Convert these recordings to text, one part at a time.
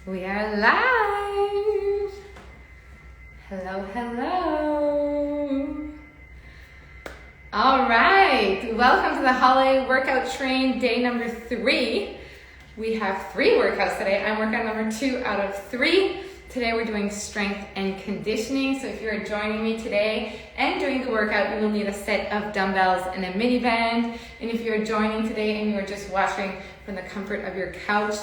We are live. Hello, hello. All right, welcome to the holiday workout train, day number 3. We have 3 workouts today. I'm working on number 2 out of 3. Today we're doing strength and conditioning. So if you're joining me today and doing the workout, you will need a set of dumbbells and a mini band. And if you're joining today and you're just watching from the comfort of your couch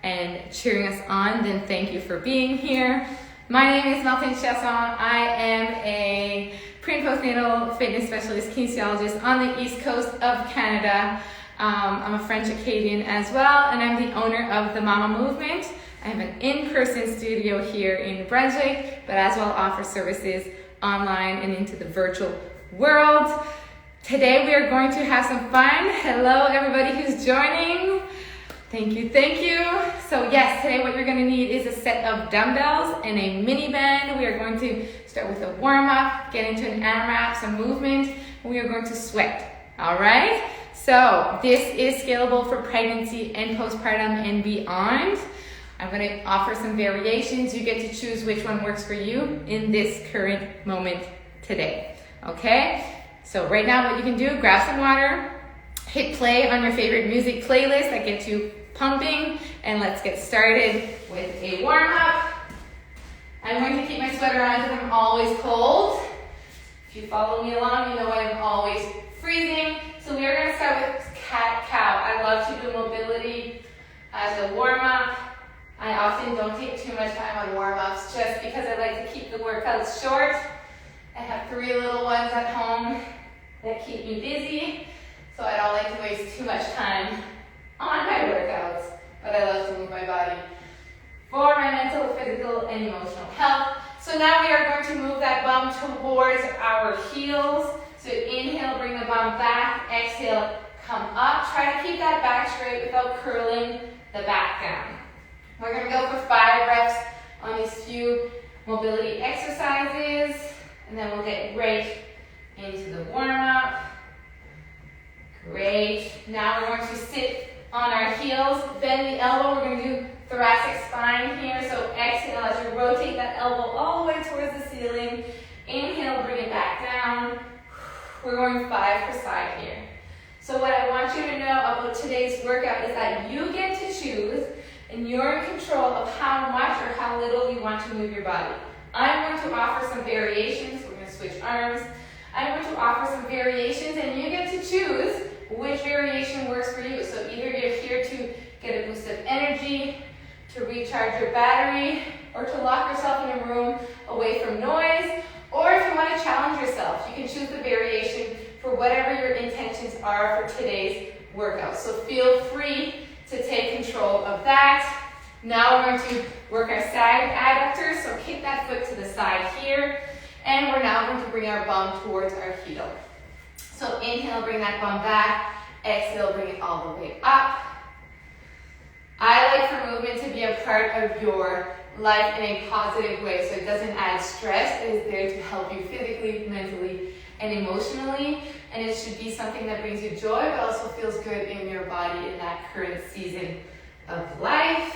and cheering us on, then thank you for being here. My name is Melton Chasson. I am a pre and postnatal fitness specialist kinesiologist on the east coast of Canada. I'm a French Acadian as well, and I'm the owner of the Mama Movement. I have an in-person studio here in New Brunswick, but as well offer services online and into the virtual world. Today we are going to have some fun. Hello everybody who's joining. Thank you, thank you. So yes, today what you're going to need is a set of dumbbells and a mini band. We are going to start with a warm-up, get into an AMRAP, some movement, and we are going to sweat. All right? So this is scalable for pregnancy and postpartum and beyond. I'm going to offer some variations. You get to choose which one works for you in this current moment today. Okay? So right now what you can do, grab some water, hit play on your favorite music playlist that gets you pumping, and let's get started with a warm-up. I'm going to keep my sweater on because I'm always cold. If you follow me along, you know I'm always freezing. So we are going to start with cat-cow. I love to do mobility as a warm-up. I often don't take too much time on warm-ups just because I like to keep the workouts short. I have 3 little ones at home that keep me busy, so I don't like to waste too much time on my workouts, but I love to move my body for my mental, physical, and emotional health. So now we are going to move that bum towards our heels. So inhale, bring the bum back. Exhale, come up. Try to keep that back straight without curling the back down. We're going to go for 5 reps on these few mobility exercises, and then we'll get right into the warm-up. Great. Now we're going to sit on our heels, bend the elbow. We're going to do thoracic spine here. So exhale as you rotate that elbow all the way towards the ceiling. Inhale, bring it back down. We're going 5 per side here. So what I want you to know about today's workout is that you get to choose, and you're in control of how much or how little you want to move your body. I'm going to offer some variations. We're going to switch arms. I'm going to offer some variations, and you get to choose which variation works for you. So either you're here to get a boost of energy, to recharge your battery, or to lock yourself in a room away from noise, or if you want to challenge yourself, you can choose the variation for whatever your intentions are for today's workout. So feel free to take control of that. Now we're going to work our side adductors, so kick that foot to the side here, and we're now going to bring our bum towards our heel. So inhale, bring that bum back. Exhale, bring it all the way up. I like for movement to be a part of your life in a positive way, so it doesn't add stress. It is there to help you physically, mentally, and emotionally, and it should be something that brings you joy, but also feels good in your body in that current season of life.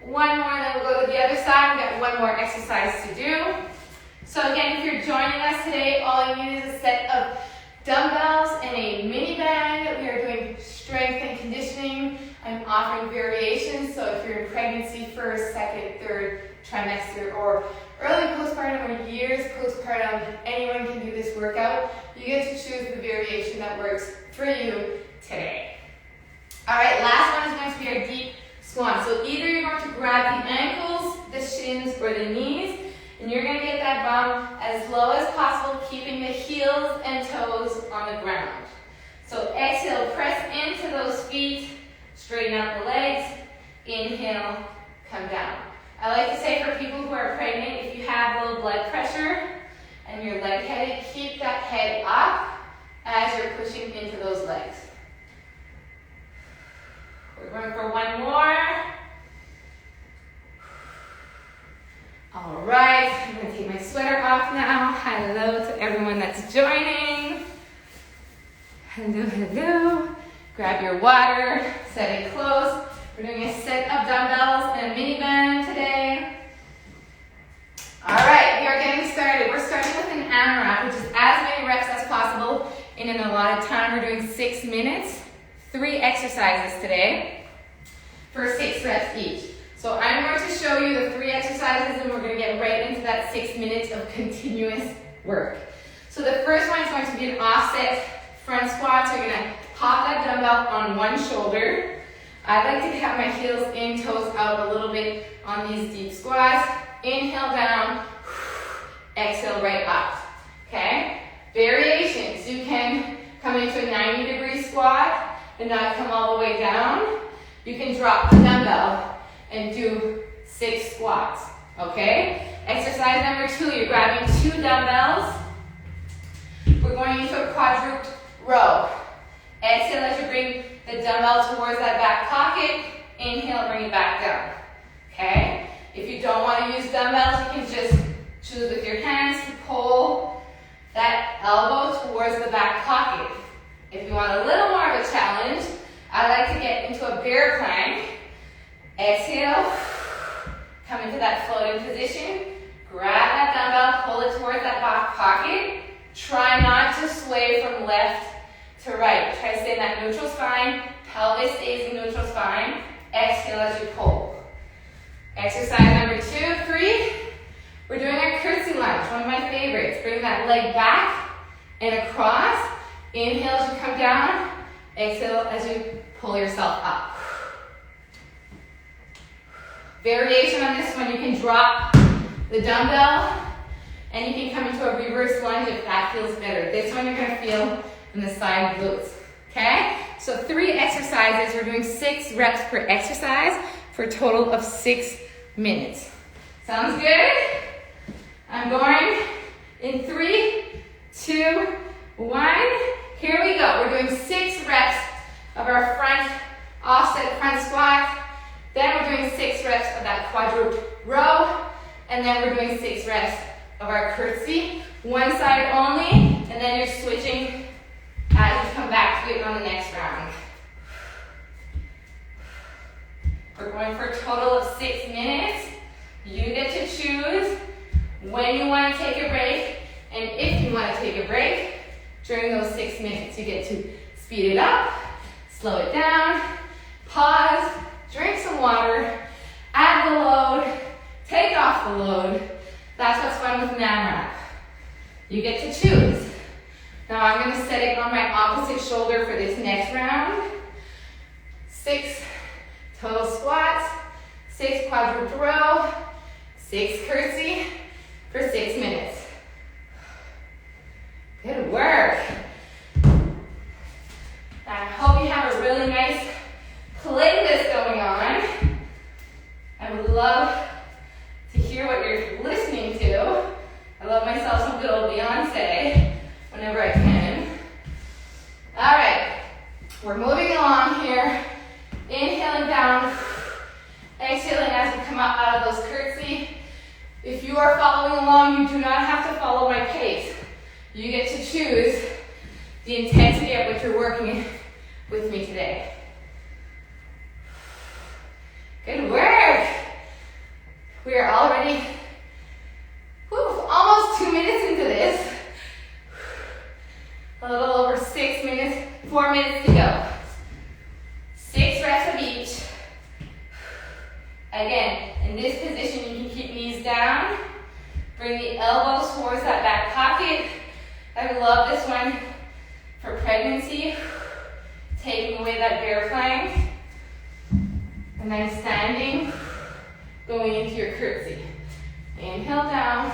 One more, and then we'll go to the other side. We've got one more exercise to do. So again, if you're joining us today, all you need is a set of dumbbells and a mini band. We are doing strength and conditioning. I'm offering variations, so if you're in pregnancy, 1st, 2nd, 3rd trimester, or early postpartum or years postpartum, anyone can do this workout. You get to choose the variation that works for you today. All right, last one is going to be our deep swan. So either you're going to grab the ankles, the shins, or the knees, and you're going to get that bum as low as possible, keeping the heels and toes on the ground. So exhale, press into those feet, straighten out the legs, inhale, come down. I like to say for people who are pregnant, if you have low blood pressure and you're leg-headed, keep that head up as you're pushing into those legs. We're going for one more. All right, I'm going to take my sweater off now. Hello to everyone that's joining. Hello, hello. Grab your water, set it close. We're doing a set of dumbbells and a mini band today. All right, we are getting started. We're starting with an AMRAP, which is as many reps as possible in an allotted time. We're doing 6 minutes, 3 exercises today for 6 reps each. So I'm going to show you the 3 exercises and we're going to get right into that 6 minutes of continuous work. So the first one is going to be an offset front squat. So you're going to pop that dumbbell on one shoulder. I like to have my heels in, toes out a little bit on these deep squats. Inhale down, exhale right up, okay? Variations, you can come into a 90-degree squat and not come all the way down. You can drop the dumbbell and do 6 squats, okay? Exercise number 2, you're grabbing 2 dumbbells. We're going into a quadruped row. Exhale as you bring the dumbbell towards that back pocket. Inhale, bring it back down, okay? If you don't want to use dumbbells, you can just choose with your hands to pull that elbow towards the back pocket. If you want a little more of a challenge, I like to get into a bear plank. Exhale, come into that floating position. Grab that dumbbell, pull it towards that back pocket. Try not to sway from left to right. Try to stay in that neutral spine. Pelvis stays in neutral spine. Exhale as you pull. Exercise number 2, 3. We're doing our curtsy lunge, one of my favorites. Bring that leg back and across. Inhale as you come down. Exhale as you pull yourself up. Variation on this one, you can drop the dumbbell and you can come into a reverse lunge if that feels better. This one you're going to feel in the side glutes, okay? So 3 exercises. We're doing 6 reps per exercise for a total of 6 minutes. Sounds good? I'm going in 3, 2, 1. Here we go. We're doing 6 reps of our front offset front squat. Then we're doing 6 reps of that quadruped row. And then we're doing 6 reps of our curtsy. One side only. And then you're switching as you come back to it on the next round. We're going for a total of 6 minutes. You get to choose when you want to take a break and if you want to take a break during those 6 minutes. You get to speed it up, slow it down, pause, drink some water, add the load, take off the load. That's what's fun with an AMRAP. You get to choose. Now I'm going to set it on my opposite shoulder for this next round. 6 total squats, 6 quadruped row, 6 curtsy for 6 minutes. Good work. I hope you have a really nice playlist going on. I would love to hear what you're listening to. I love myself some good old Beyonce whenever I can. All right, we're moving along here. Inhaling down, exhaling as we come up out of those curtsy. If you are following along, you do not have to follow my pace. You get to choose the intensity at which you're working with me today. Good work. We are already almost 2 minutes into this. A little over 6 minutes, 4 minutes to go. 6 reps of each. Again, in this position, you can keep knees down. Bring the elbows towards that back pocket. I love this one for pregnancy. Taking away that bear plank. And then standing, going into your curtsy. Inhale down.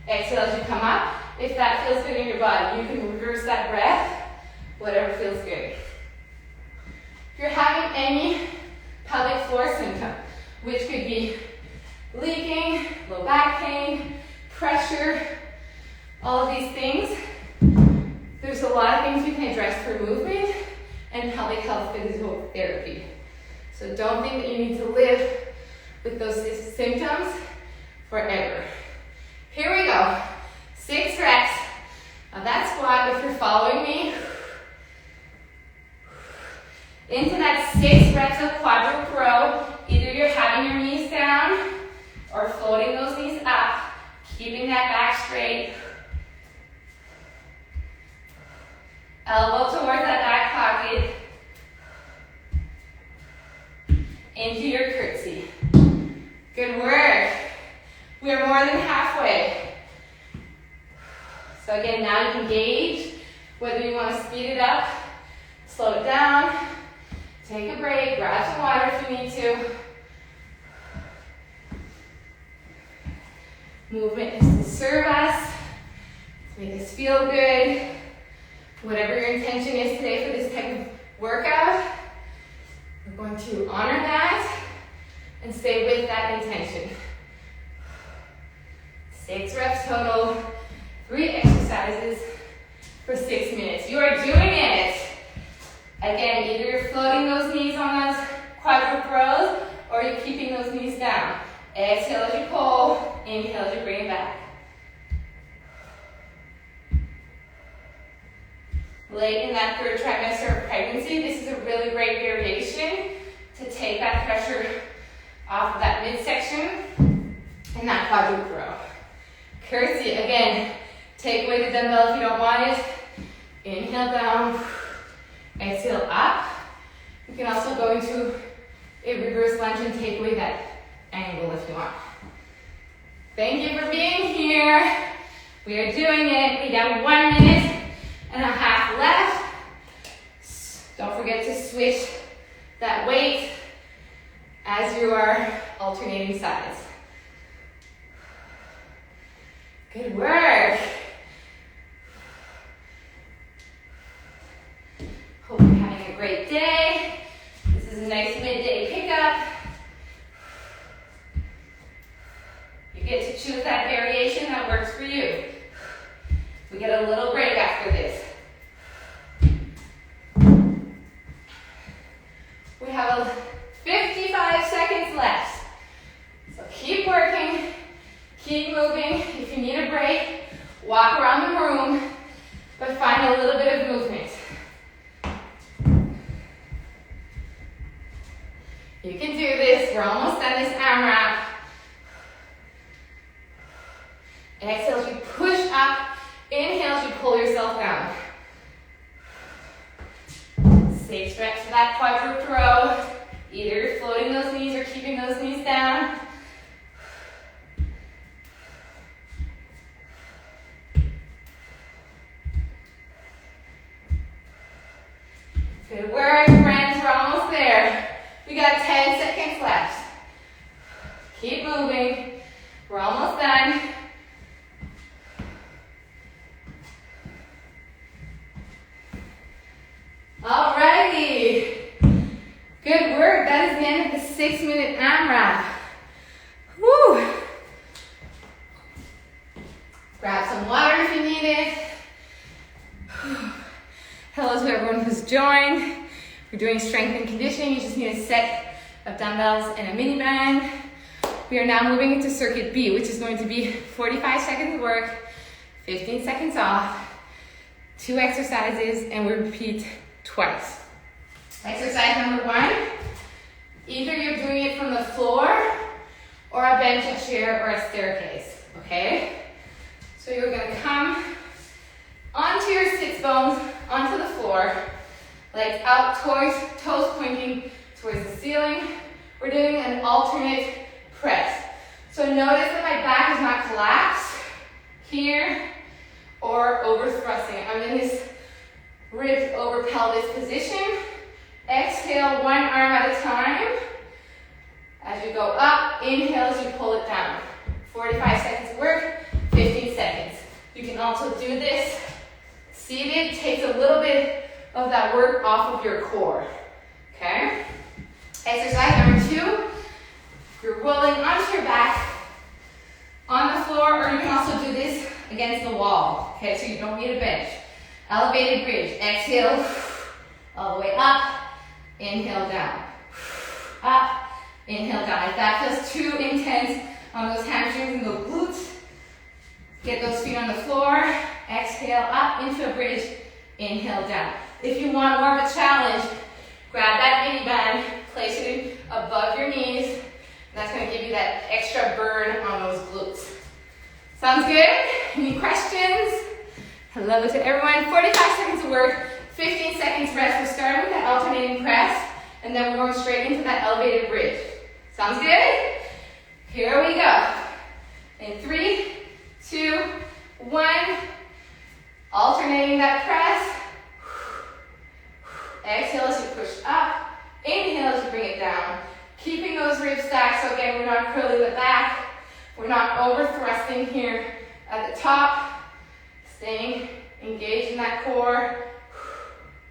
Exhale as you come up. If that feels good in your body, you can reverse that breath. Whatever feels good. If you're having any pelvic floor symptom, which could be leaking, low back pain, pressure, all of these things, there's a lot of things we can address through movement and pelvic health physical therapy. So don't think that you need to live with those symptoms forever. Here we go. 6 reps of that squat. If you're following me, into that 6 reps of quadruped Elbow towards that back pocket. Into your curtsy. Good work. We are more than halfway. So again, now you can gauge whether you want to speed it up, slow it down, take a break, grab some water if you need to. Movement is to serve us, to make us feel good. Whatever your intention is today for this type of workout, we're going to honor that and stay with that intention. 6 reps total, 3 exercises for 6 minutes. You are doing it. Again, either you're floating those knees on those quadruped rows or you're keeping those knees down. Exhale as you pull, inhale as you bring it back. Late in that 3rd trimester of pregnancy, this is a really great variation to take that pressure off of that midsection in that quadruped row. Curtsy, again, take away the dumbbell if you don't want it. Inhale down, exhale up. You can also go into a reverse lunge and take away that angle if you want. Thank you for being here. We are doing it. We got 1 minute and a half left. Don't forget to switch that weight as you are alternating sides. Good work. Hope you're having a great day. This is a nice midday pickup. You get to choose that variation that works for you. We get a little break after this. We have 55 seconds left. So keep working, keep moving. If you need a break, walk around the room, but find a little bit of movement. You can do this. We're almost done this AMRAP. Exhale as you push up. Inhale as you pull yourself down. 6 reps for that quadruped row. Either you're floating those knees or keeping those knees down. Good work, friends. We're almost there. We got 10 seconds left. Keep moving. We're almost done. Alrighty. Good work. That is the end of the 6-minute AMRAP. Woo. Grab some water if you need it. Hello to everyone who's joined. We're doing strength and conditioning. You just need a set of dumbbells and a mini band. We are now moving into circuit B, which is going to be 45 seconds of work, 15 seconds off, 2 exercises, and we repeat twice. Exercise number 1, either you're doing it from the floor or a bench, a chair, or a staircase, okay? So you're gonna come onto your sits bones, onto the floor, legs out, toes pointing towards the ceiling. We're doing an alternate press. So notice that my back is not collapsed here or over thrusting. I'm in this ribs over pelvis position. Exhale, 1 arm at a time. As you go up, inhale as you pull it down. 45 seconds of work, 15 seconds. You can also do this seated. Takes a little bit of that work off of your core. Okay? Exercise number 2. You're rolling onto your back on the floor, or you can also do this against the wall. Okay, so you don't need a bench. Elevated bridge. Exhale, all the way up. Inhale down. Up. Inhale down. If that feels too intense on those hamstrings and those glutes, get those feet on the floor. Exhale up into a bridge. Inhale down. If you want more of a challenge, grab that mini band, place it above your knees. That's going to give you that extra burn on those glutes. Sounds good? Any questions? Hello to everyone. 45 seconds of work, 15 seconds rest. We're starting with that alternating press, and then we're going straight into that elevated bridge. Sounds good? Here we go. In 3, 2, 1. Alternating that press. Exhale as you push up. Inhale as you bring it down. Keeping those ribs stacked, so again, we're not curling the back. We're not over thrusting here at the top. Staying engaged in that core.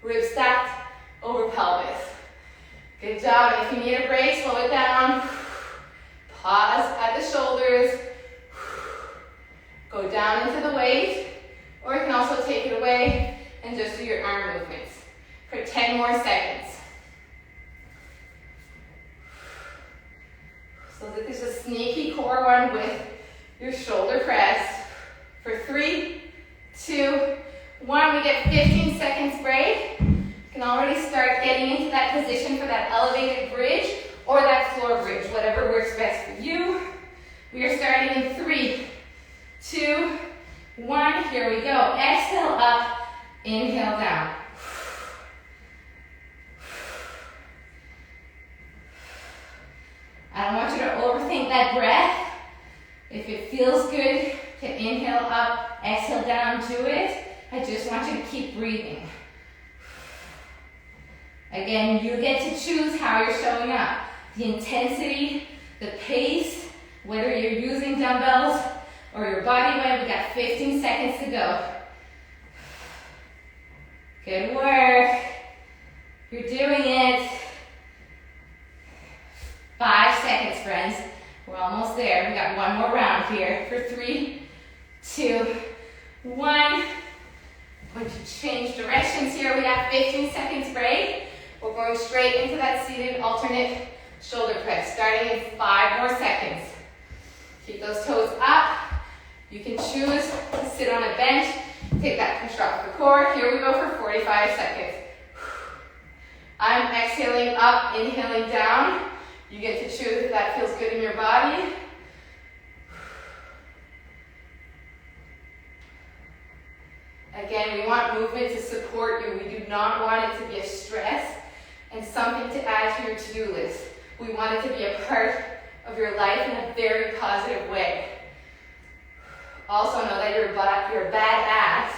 Ribs stacked over pelvis. Good job. And if you need a break, slow it down. Pause at the shoulders. Go down into the weight. Or you can also take it away and just do your arm movements for 10 more seconds. So this is a sneaky core one with your shoulder press. For 3, 2, 1, we get 15 seconds break. You can already start getting into that position for that elevated bridge or that floor bridge, whatever works best for you. We are starting in 3, 2, 1. Here we go. Exhale up, inhale down. I don't want you to overthink that breath. If it feels good to inhale up, exhale down, do it. I just want you to keep breathing. Again, you get to choose how you're showing up. The intensity, the pace, whether you're using dumbbells or your body weight. We got 15 seconds to go. Good work. You're doing it. 5 seconds, friends. We're almost there. We got one more round here for 3, 2, 1. Going to change directions here. We got 15 seconds break. We're going straight into that seated alternate shoulder press, starting in 5 more seconds. Keep those toes up. You can choose to sit on a bench. Take that construct the core. Here we go for 45 seconds. I'm exhaling up, inhaling down. You get to choose if that feels good in your body. Again, we want movement to support you. We do not want it to be a stress and something to add to your to-do list. We want it to be a part of your life in a very positive way. Also know that you're a badass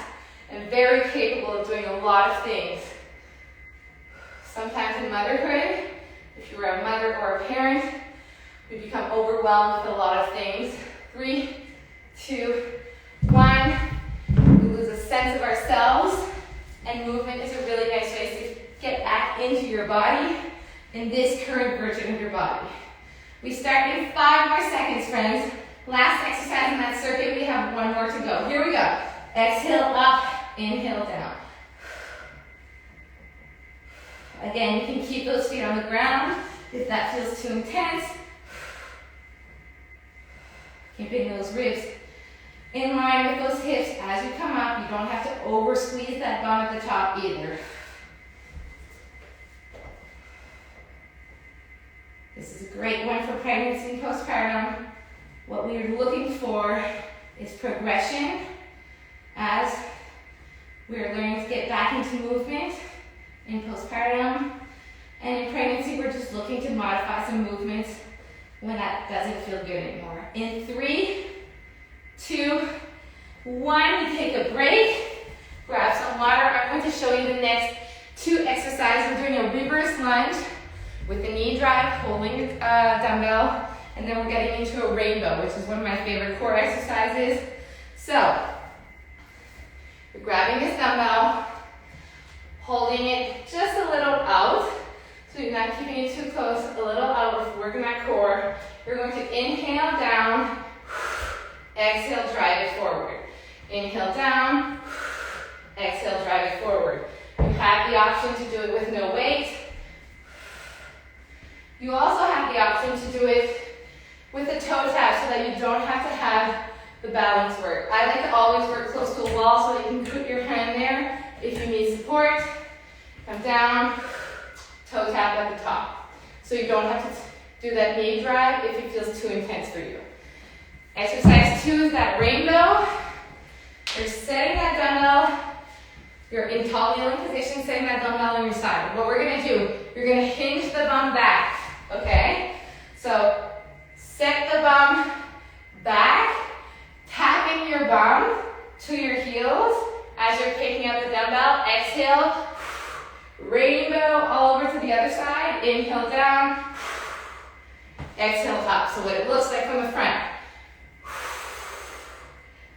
and very capable of doing a lot of things. Sometimes in motherhood, if you're a mother or a parent, we become overwhelmed with a lot of things. 3, 2, 1. We lose a sense of ourselves, and movement is a really nice way to get back into your body in this current version of your body. We start in 5 more seconds, friends. Last exercise in that circuit, we have 1 more to go. Here we go. Exhale up, inhale down. Again, you can keep those feet on the ground if that feels too intense. Keeping those ribs in line with those hips as you come up. You don't have to over squeeze that bum at the top either. This is a great one for pregnancy and postpartum. What we are looking for is progression as we are learning to get back into movement in postpartum. And in pregnancy, we're just looking to modify some movements when that doesn't feel good anymore. In 3, 2, 1, we take a break, grab some water. I'm going to show you the next 2 exercises. We're doing a reverse lunge with the knee drive, holding the dumbbell, and then we're getting into a rainbow, which is one of my favorite core exercises. So, you're grabbing this dumbbell, holding it just a little out, so you're not keeping it too close, a little out, we're working that core. You're going to inhale down, exhale, drive it forward. Inhale down, exhale, drive it forward. You have the option to do it with no weight. You also have the option to do it with a toe tap so that you don't have to have the balance work. I like to always work close to a wall so that you can put your hand there if you need support. Come down, toe tap at the top. So you don't have to do that knee drive if it feels too intense for you. Exercise 2 is that rainbow. You're setting that dumbbell, You're in tall kneeling position, setting that dumbbell on your side. What we're gonna do, you're gonna hinge the bum back, okay? So set the bum back, tapping your bum to your heels as you're picking up the dumbbell. Exhale, rainbow all over to the other side. Inhale down, exhale up. So what it looks like from the front.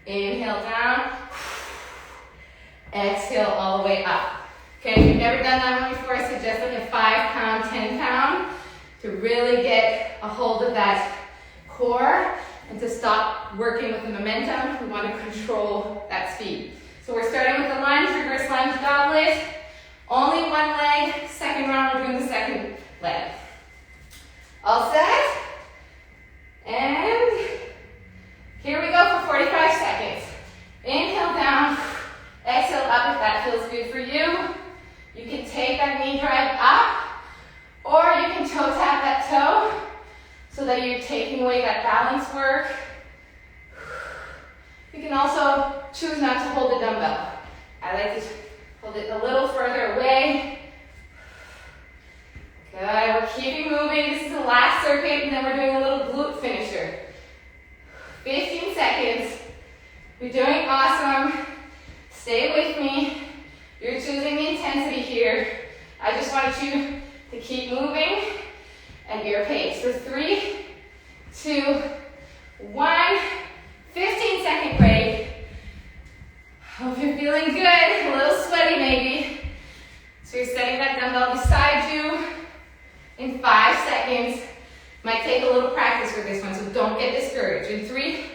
Inhale down, exhale all the way up. Okay, if you've never done that one before, I suggest like a 5-pound, 10-pound to really get a hold of that core and to stop working with the momentum. We want to control that speed. So we're starting with the lunge, reverse lunge goblet. Only one leg. Second round, we're doing the second leg. All set? And here we go for 45 seconds. Inhale down, exhale up if that feels good for you. You can take that knee drive up, or you can toe tap that toe so that you're taking away that balance work. You can also choose not to hold the dumbbell. I like to hold it a little further away. Good, we're keeping moving. This is the last circuit, and then we're doing a little glute finisher. 15 seconds. You're doing awesome. Stay with me. You're choosing the intensity here. I just want you to keep moving at your pace. So 3, 2, 1. 15-second break. Hope you're feeling good. A little sweaty maybe. So you're setting that dumbbell beside you in 5 seconds. Might take a little practice for this one, so don't get discouraged. In 3,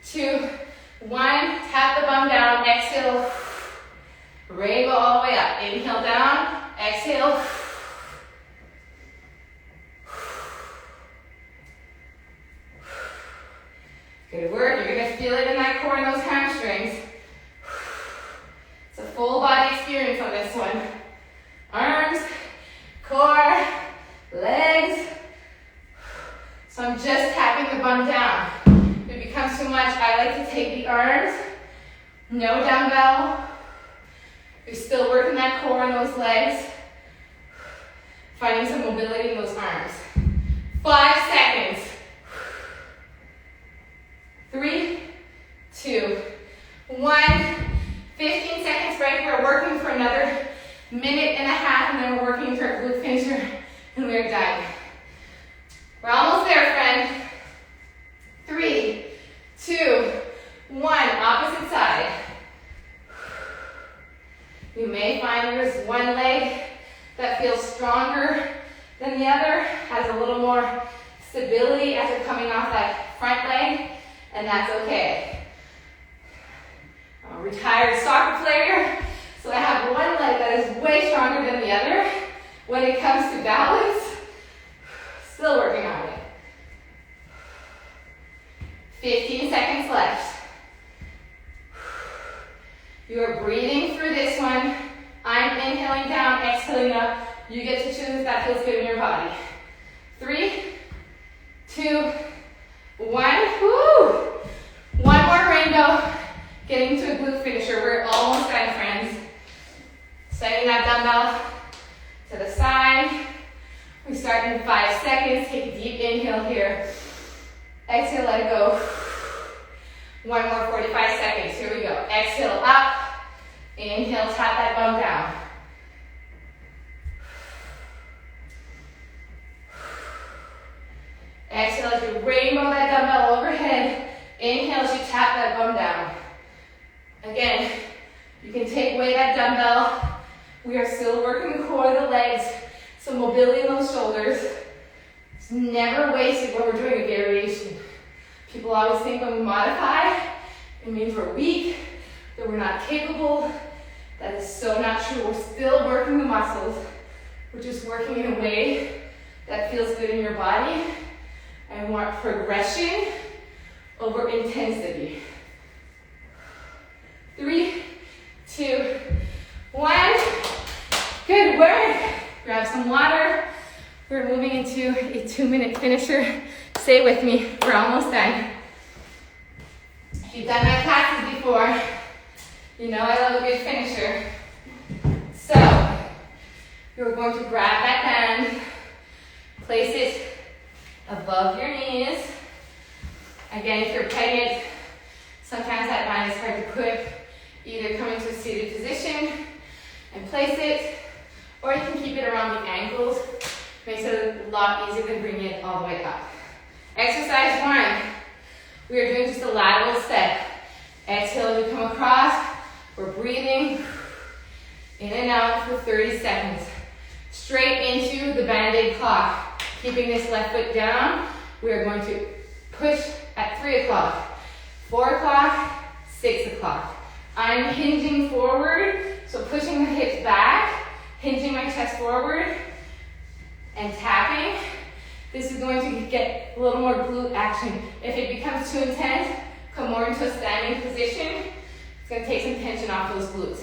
2, 1. Tap the bum down. Exhale. Rainbow all the way up. Inhale down. Exhale. Good work. You're going to feel it in that core and those hamstrings. It's a full body experience on this one. Arms, core, legs. So I'm just tapping the bum down. If it becomes too much, I like to take the arms. No dumbbell. You're still working that core and those legs. Finding some mobility in those arms. 5 seconds. 3, 2, 1. 15 seconds break. We're working for another minute and a half, and then we're working for our glute finisher, and we're done. We're almost there, friend. 3, 2, 1. Opposite side. You may find there's one leg that feels stronger than the other, has a little more stability as you're coming off that front leg, and that's okay. I'm a retired soccer player, so I have one leg that is way stronger than the other. When it comes to balance, still working on it. 15 seconds left. You are breathing through this one. I'm inhaling down, exhaling up. You get to choose if that feels good in your body. 3, 2, 1. Woo! One more rainbow. Getting to a glute finisher. We're almost done, friends. Setting that dumbbell to the side. We start in 5 seconds. Take a deep inhale here. Exhale, let it go. One more 45 seconds. Here we go. Exhale up. Inhale, tap that bum down. Exhale as you rainbow that dumbbell overhead. Inhale as you tap that bum down. Again, you can take away that dumbbell. We are still working the core of the legs, some mobility in those shoulders. It's never wasted when we're doing a variation. People always think when we modify, it means we're weak, that we're not capable. That is so not true. We're still working the muscles. We're just working in a way that feels good in your body. I want progression over intensity. 3, 2, 1. Good work. Grab some water. We're moving into a 2-minute finisher. Stay with me. We're almost done. If you've done my classes before, you know I love a good finisher. So, you're going to grab that band, place it above your knees. Again, if you're pregnant, sometimes that band is hard to put. Either come into a seated position and place it, or you can keep it around the ankles. Makes it a lot easier than bringing it all the way up. Exercise 1. We are doing just a lateral step. Exhale, we come across. We're breathing in and out for 30 seconds. Straight into the Band-Aid clock. Keeping this left foot down, we are going to push at 3 o'clock, 4 o'clock, 6 o'clock. I'm hinging forward, so pushing the hips back, hinging my chest forward, and tapping. This is going to get a little more glute action. If it becomes too intense, come more into a standing position. It's going to take some tension off those glutes.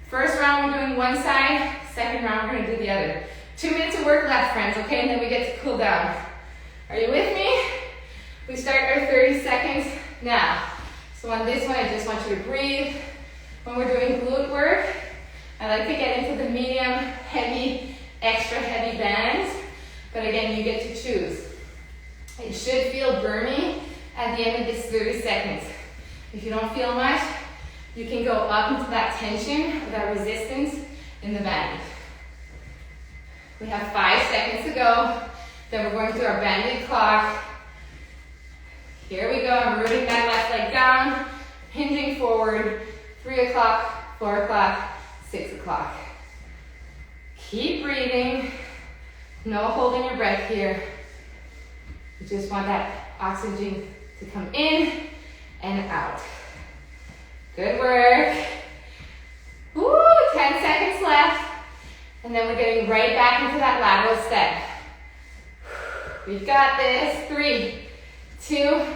First round, we're doing one side. Second round, we're going to do the other. 2 minutes of work left, friends, okay? And then we get to cool down. Are you with me? We start our 30 seconds now. So on this one, I just want you to breathe. When we're doing glute work, I like to get into the medium, heavy, extra heavy bands. But again, you get to choose. It should feel burny at the end of this 30 seconds. If you don't feel much, you can go up into that tension, or that resistance in the band. We have 5 seconds to go. Then we're going through our Band-Aid clock. Here we go. I'm rooting that left leg down, hinging forward. 3 o'clock, 4 o'clock, 6 o'clock. Keep breathing. No holding your breath here. You just want that oxygen to come in and out. Good work. Woo, 10 seconds left. And then we're getting right back into that lateral step. We've got this. 3, 2,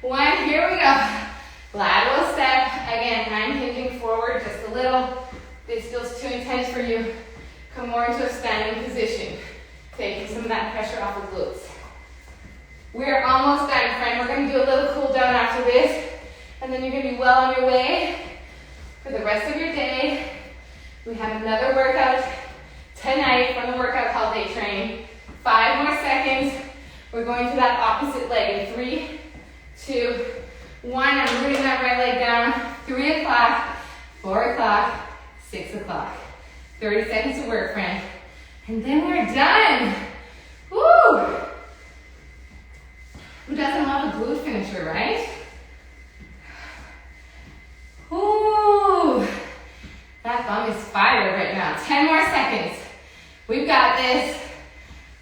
1. Here we go. Lateral step. Again, I'm hinging forward just a little. This feels too intense for you. Come more into a standing position. Taking some of that pressure off the glutes. We're almost done, friend. We're going to do a little cool down after this. And then you're going to be well on your way for the rest of your day. We have another workout tonight from the workout called Day Train. 5 more seconds. We're going to that opposite leg in 3, 2, 1. I'm rooting that right leg down. 3 o'clock, 4 o'clock, 6 o'clock. 30 seconds of work, friend. And then we're done. Woo! Who doesn't love a glute finisher, right? Ooh, that bum is fired right now. 10 more seconds. We've got this.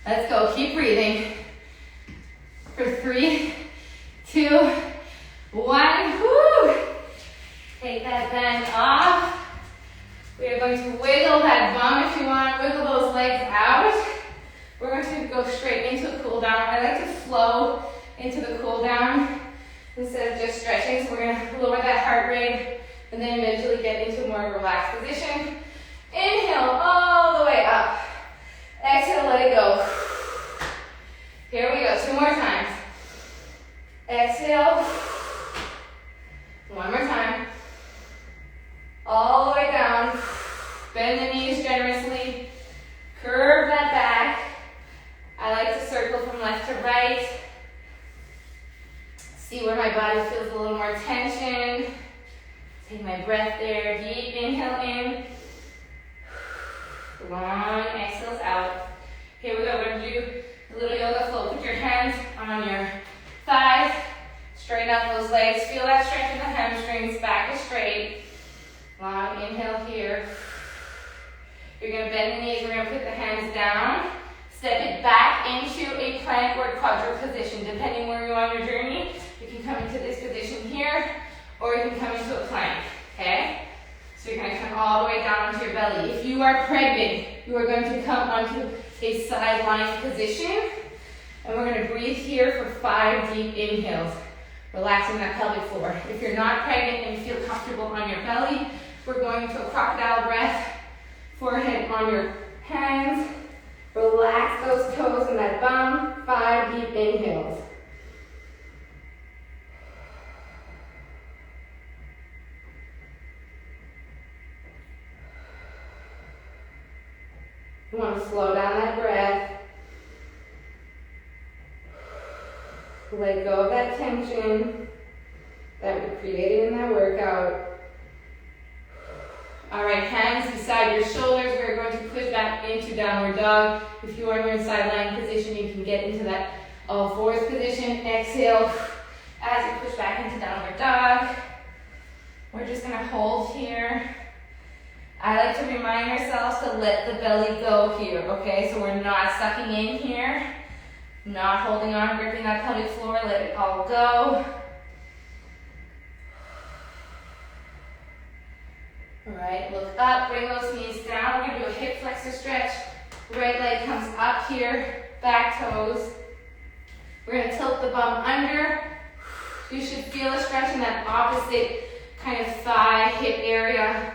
Let's go. Keep breathing. For 3, 2, 1. Woo! Take that band off. We are going to wiggle that bum if you want. Wiggle those legs out. We're going to go straight into a cool down. I like to flow into the cool down instead of just stretching. So we're going to lower that heart rate and then eventually get into a more relaxed position. Inhale all the way up. Exhale, let it go. Here we go. 2 more times. Exhale. 1 more time. All the way down. Bend the knees generously. Curve that back. I like to circle from left to right. See where my body feels a little more tension. Take my breath there. Deep inhale in. Long exhales out. Here we go. We're going to do a little yoga flow. Put your hands on your thighs. Straighten out those legs. Feel that stretch in the hamstrings. Back is straight. Long inhale here. You're going to bend the knees. We're going to put the hands down. Step it back into a plank or quadruped position. Depending where you are on your journey, you can come into this position here, or you can come into a plank, okay? So you're going to come all the way down onto your belly. If you are pregnant, you are going to come onto a side lying position, and we're going to breathe here for 5 deep inhales, relaxing that pelvic floor. If you're not pregnant and you feel comfortable on your belly, we're going into a crocodile breath, forehead on your hands. Relax those toes and that bum. 5 deep inhales. You want to slow down that breath. Let go of that tension that we created in that workout. All right, hands beside your shoulders. We're going to push back into downward dog. If you are in your side lying position, you can get into that all fours position. Exhale as you push back into downward dog. We're just going to hold here. I like to remind ourselves to let the belly go here, okay? So we're not sucking in here, not holding on, gripping that pelvic floor, let it all go. All right, look up, bring those knees down. We're gonna do a hip flexor stretch. Right leg comes up here, back toes. We're gonna tilt the bum under. You should feel a stretch in that opposite kind of thigh, hip area.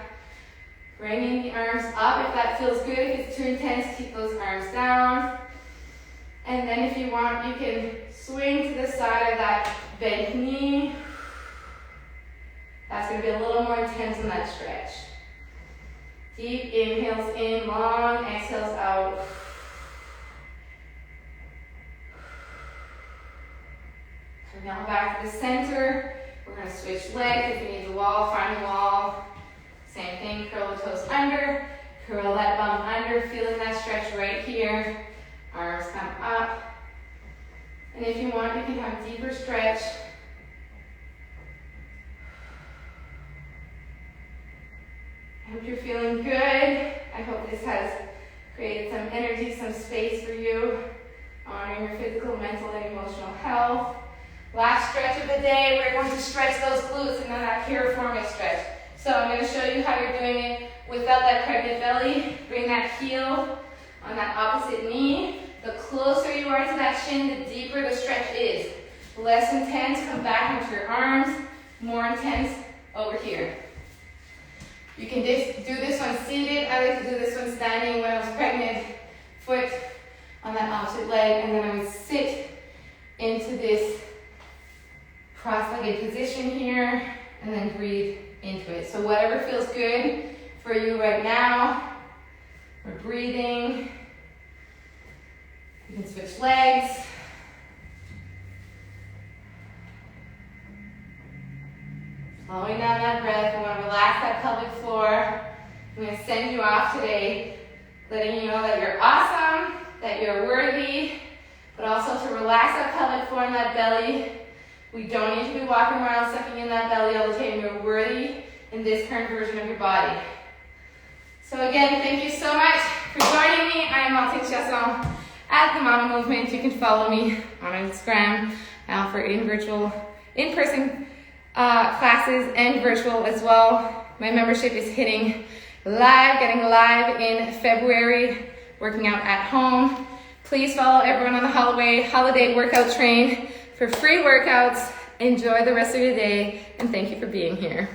Bringing the arms up if that feels good. If it's too intense, keep those arms down. And then if you want, you can swing to the side of that bent knee. That's going to be a little more intense in that stretch. Deep inhales in, long exhales out. So now back to the center. We're going to switch legs. If you need the wall, find the wall. Same thing, curl the toes under, curl that bum under, feeling that stretch right here. Arms come up. And if you want, you can have deeper stretch. I hope you're feeling good. I hope this has created some energy, some space for you, honoring your physical, mental, and emotional health. Last stretch of the day, we're going to stretch those glutes and then that piriformis stretch. So I'm going to show you how you're doing it without that pregnant belly. Bring that heel on that opposite knee. The closer you are to that shin, the deeper the stretch is. Less intense, come back into your arms. More intense over here. You can just do this one seated. I like to do this one standing when I was pregnant. Foot on that opposite leg, and then I would sit into this cross-legged position here, and then breathe into it. So whatever feels good for you right now. We're breathing. You can switch legs. Slowing down that breath. We want to relax that pelvic floor. I'm going to send you off today, letting you know that you're awesome, that you're worthy, but also to relax that pelvic floor and that belly. We don't need to be walking around sucking in that belly all the time. You're worthy in this current version of your body. So again, thank you so much for joining me. I am Untitled Chapter at the Mama Movement. You can follow me on Instagram. I offer in-person classes and virtual as well. My membership is hitting live, getting live in February, working out at home. Please follow everyone on the holiday workout train for free workouts. Enjoy the rest of your day, and thank you for being here.